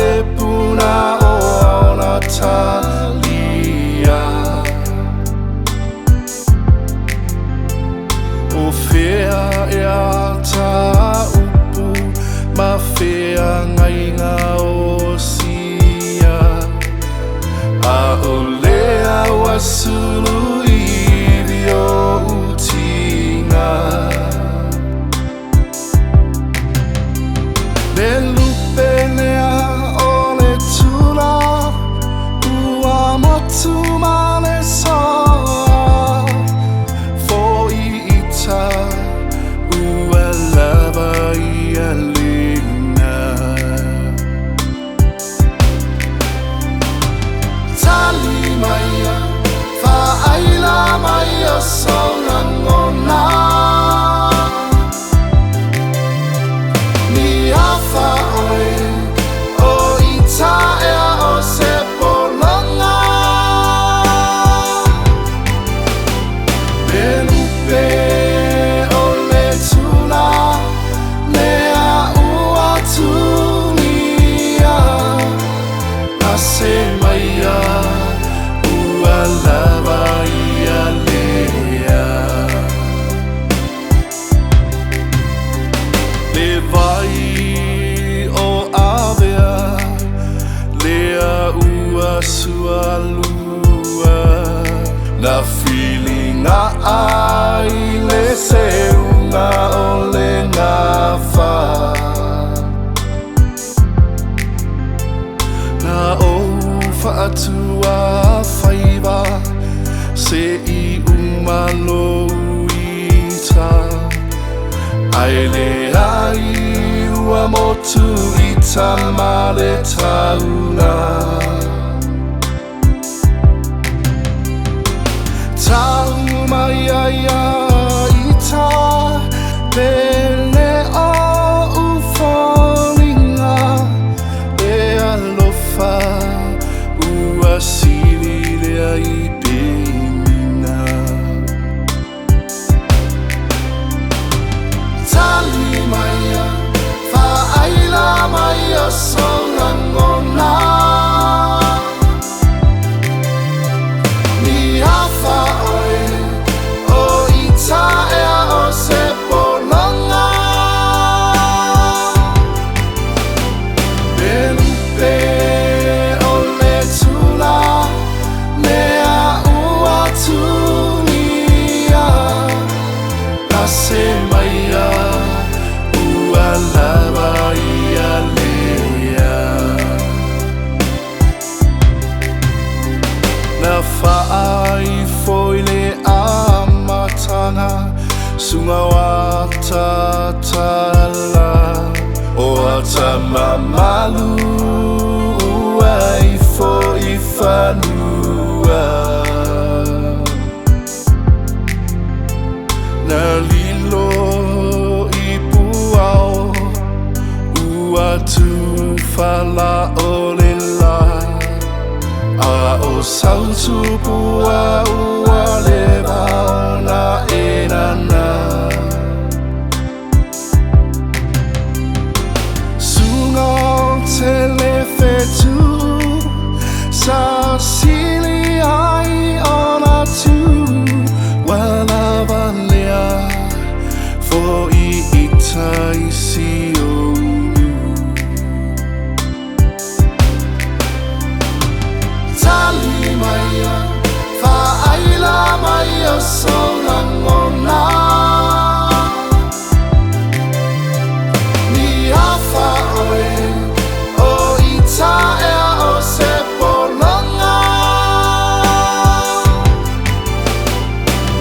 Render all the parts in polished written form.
le puna o ona talia o fea e a ta upu ma fea ngai ngā o sia a o lea wasulu i rio utinga le lupe lea o le tula ua motu ma le soa fo i ita ua lava i a lina tali maia fa aila mai o sona ngona sua lua na feeling ai le seunga o le ngafa na o faatua faiva se i umalo ita ai le ai ua motu ita male tauna tau mai aia ita pele o ufolinga e alofa ua sili lea i pimina tali maia fa aila mai o sona ngona Fa'ai foi le amatanga sunga wata tala o ata mamalu ai foi fanua na lilo i puao ua tu fala o le lai a o sautu pua ua le vaona e nana sunga o te le fetu sa sili ai ona tu wala valea fo i ita i si maia fa aila mai o sona ngona ni afa oe o ita e o se polonga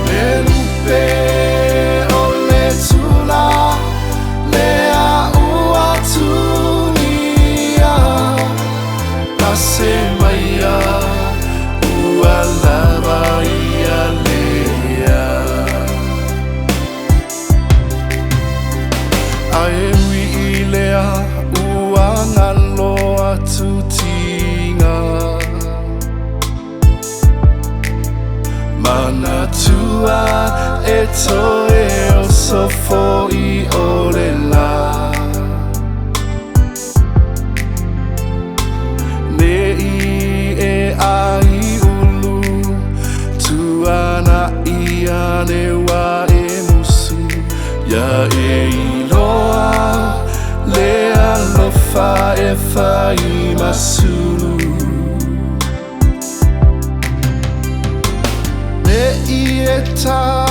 le lupe o le tula le a ua tunia na se maia Manatua e toe o sofo i o le la いますねえた